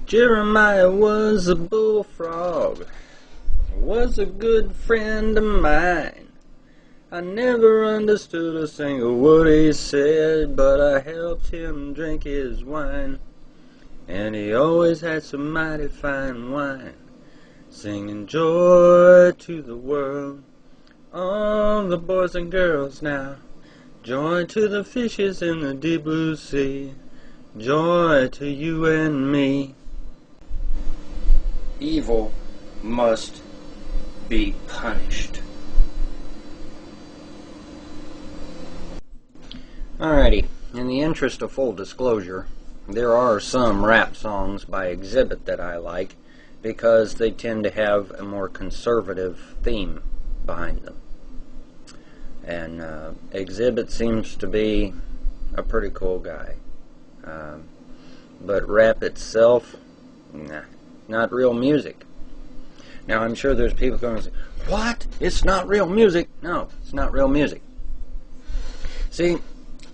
Jeremiah was a bullfrog, was a good friend of mine. I never understood a single word he said, but I helped him drink his wine. And he always had some mighty fine wine, singing joy to the world. All the boys and girls now, joy to the fishes in the deep blue sea, joy to you and me. Evil must be punished. Alrighty, in the interest of full disclosure, there are some rap songs by Exhibit that I like because they tend to have a more conservative theme behind them. And Exhibit seems to be a pretty cool guy. But rap itself, nah, not real music. Now I'm sure there's people going to say, what? It's not real music? No, it's not real music. See,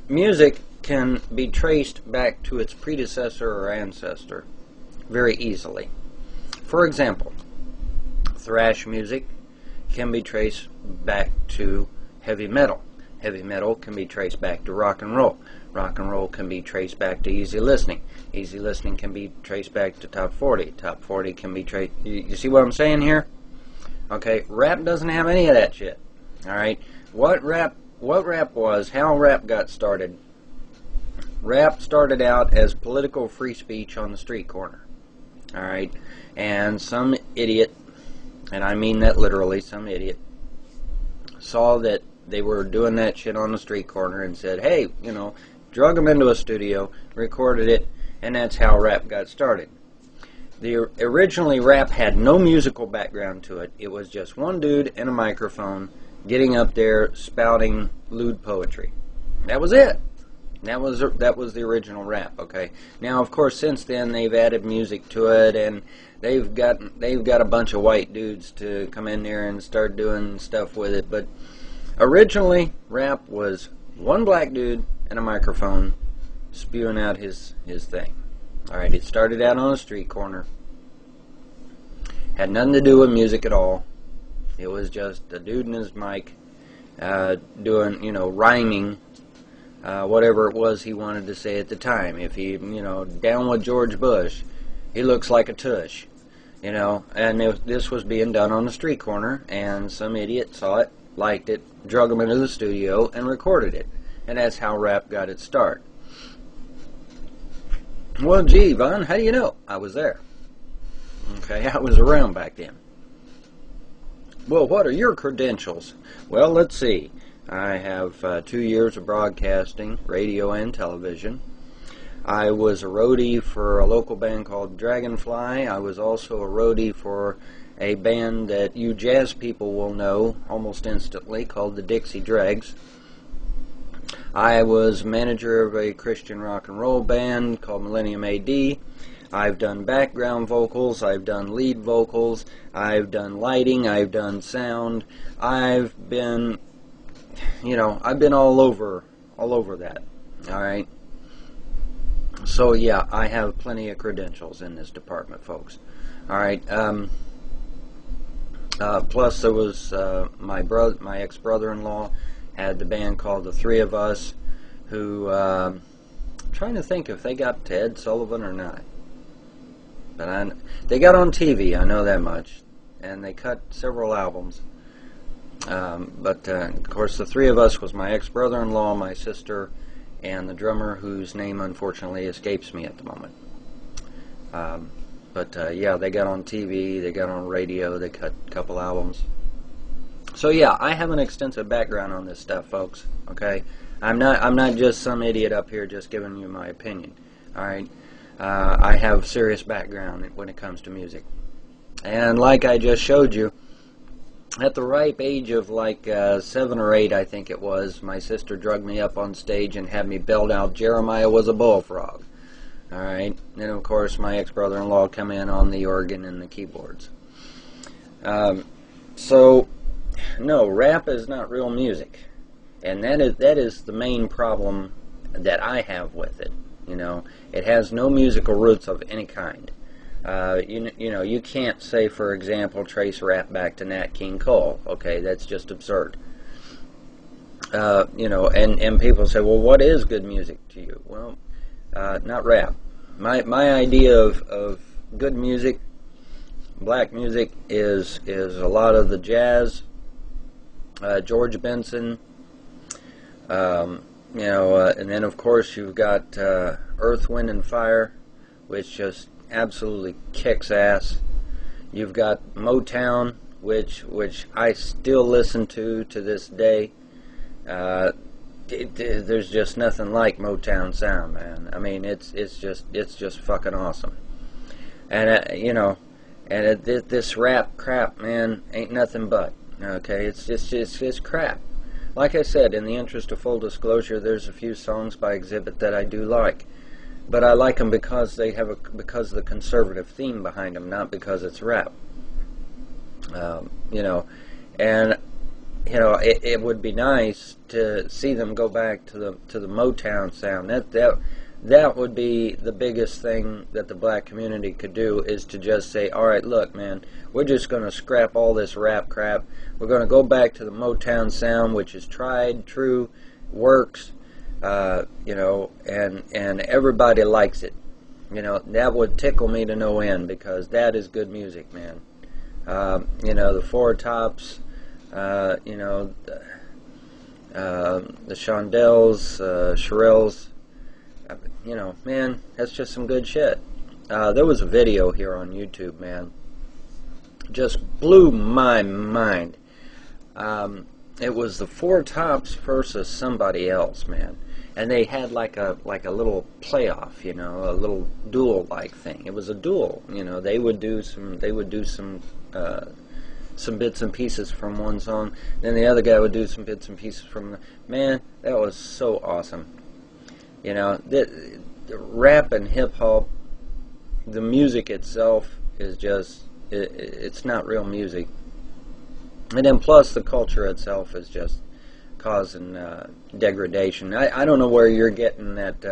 music can be traced back to its predecessor or ancestor very easily. For example, thrash music can be traced back to heavy metal. Heavy metal can be traced back to rock and roll. Rock and roll can be traced back to easy listening. Easy listening can be traced back to top 40. Top 40 can be traced... You see what I'm saying here? Okay, rap doesn't have any of that shit. Alright? What rap was, how rap got started. Rap started out as political free speech on the street corner. Alright? And some idiot, and I mean that literally, some idiot, saw that they were doing that shit on the street corner and said, hey, you know, drug them into a studio, recorded it, and that's how rap got started. Originally, rap had no musical background to it. It was just one dude and a microphone getting up there spouting lewd poetry. That was it. That was the original rap. Okay. Now, of course, since then they've added music to it, and they've got a bunch of white dudes to come in there and start doing stuff with it. But originally, rap was one black dude and a microphone spewing out his thing. All right. It started out on a street corner. Had nothing to do with music at all. It was just a dude and his mic doing, you know, rhyming whatever it was he wanted to say at the time. If he, you know, down with George Bush, he looks like a tush, you know. And this was being done on the street corner, and some idiot saw it, liked it, drug him into the studio, and recorded it. And that's how rap got its start. Well, gee, Von, how do you know? I was there. Okay, I was around back then. Well, what are your credentials? Well, let's see. I have 2 years of broadcasting, radio and television. I was a roadie for a local band called Dragonfly. I was also a roadie for a band that you jazz people will know almost instantly called the Dixie Dregs. I was manager of a Christian rock and roll band called Millennium AD. I've done background vocals, I've done lead vocals, I've done lighting, I've done sound. I've been, you know, I've been all over that. Alright? So yeah, I have plenty of credentials in this department, folks. Alright, plus there was my ex-brother-in-law had the band called The Three of Us, who, I'm trying to think if they got to Ed Sullivan or not. But they got on TV, I know that much, and they cut several albums. Of course, The Three of Us was my ex-brother-in-law, my sister, and the drummer whose name unfortunately escapes me at the moment. Yeah, they got on TV, they got on radio, they cut a couple albums. So yeah, I have an extensive background on this stuff, folks. Okay, I'm not just some idiot up here just giving you my opinion. All right. I have serious background when it comes to music. And like I just showed you, at the ripe age of like 7 or 8, I think it was, my sister drugged me up on stage and had me belt out Jeremiah was a bullfrog. Alright, and of course my ex-brother-in-law come in on the organ and the keyboards. So, no, rap is not real music. And that is the main problem that I have with it. You know, it has no musical roots of any kind. You know, you can't say, for example, trace rap back to Nat King Cole. Okay, that's just absurd. You know, and people say, well, what is good music to you? Well, not rap. My idea of good music, black music, is a lot of the jazz, George Benson, you know, and then of course you've got Earth, Wind and Fire, which just absolutely kicks ass. You've got Motown, which I still listen to this day. There's just nothing like Motown sound, man. I mean, it's just fucking awesome. And you know, and this rap crap, man, ain't nothing but. Okay, it's just crap. Like I said, in the interest of full disclosure, there's a few songs by Exhibit that I do like, but I like them because they have because of the conservative theme behind them, not because it's rap. You know, and you know, it would be nice to see them go back to the Motown sound. That would be the biggest thing that the black community could do, is to just say, all right, look, man, we're just going to scrap all this rap crap. We're going to go back to the Motown sound, which is tried, true, works, you know, and everybody likes it. You know, that would tickle me to no end, because that is good music, man. You know, the Four Tops, you know, the Shondells, Shirelles, you know, man, that's just some good shit. There was a video here on YouTube, man, just blew my mind. It was the Four Tops versus somebody else, man, and they had like a little playoff, you know, a little duel-like thing. It was a duel, you know. They would do some bits and pieces from one song, then the other guy would do some bits and pieces from the... Man, that was so awesome. You know, the rap and hip-hop, the music itself is just, it's not real music. And then plus the culture itself is just causing degradation. I don't know where you're getting that,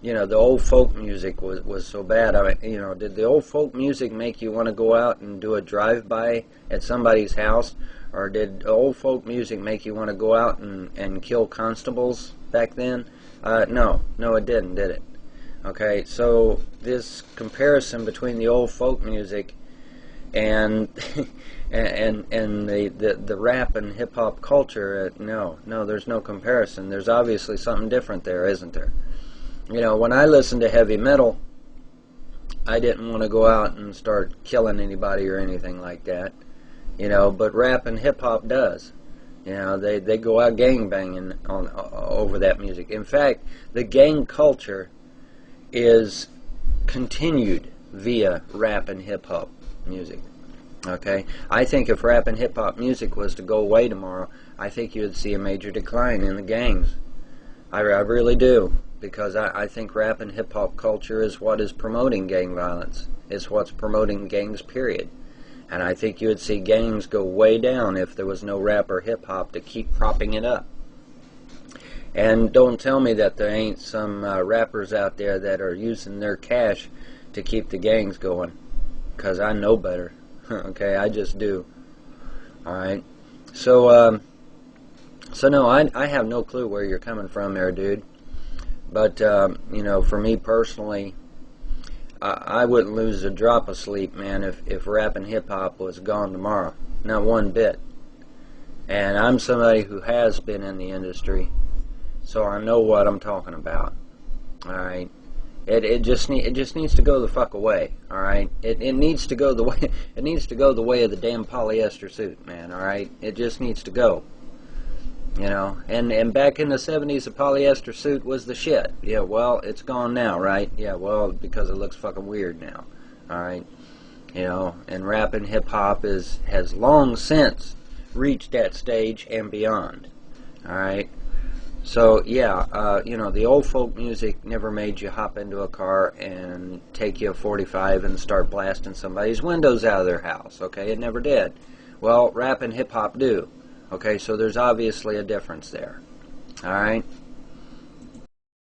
you know, the old folk music was so bad. I mean, you know, did the old folk music make you want to go out and do a drive-by at somebody's house? Or did old folk music make you want to go out and kill constables back then? No, it didn't, did it? Okay, so this comparison between the old folk music and and the rap and hip hop culture, no, there's no comparison. There's obviously something different there, isn't there? You know, when I listened to heavy metal, I didn't want to go out and start killing anybody or anything like that. You know, but rap and hip hop does. You know, they go out gangbanging over that music. In fact, the gang culture is continued via rap and hip hop music. Okay, I think if rap and hip hop music was to go away tomorrow, I think you would see a major decline in the gangs. I really do, because I think rap and hip hop culture is what is promoting gang violence. It's what's promoting gangs, period. And I think you would see gangs go way down if there was no rap or hip-hop to keep propping it up. And don't tell me that there ain't some rappers out there that are using their cash to keep the gangs going, because I know better. Okay, I just do. Alright, so no, I have no clue where you're coming from there, dude. But, you know, for me personally, I wouldn't lose a drop of sleep, man, if rap and hip-hop was gone tomorrow. Not one bit. And I'm somebody who has been in the industry, so I know what I'm talking about. Alright? It just needs to go the fuck away. Alright? It needs to go the way of the damn polyester suit, man, alright? It just needs to go. You know, and back in the 70s, a polyester suit was the shit. Yeah, well, it's gone now, right? Yeah, well, because it looks fucking weird now. Alright? You know, and rap and hip-hop has long since reached that stage and beyond. Alright? So, yeah, you know, the old folk music never made you hop into a car and take you a 45 and start blasting somebody's windows out of their house. Okay? It never did. Well, rap and hip-hop do. Okay, so there's obviously a difference there. Alright?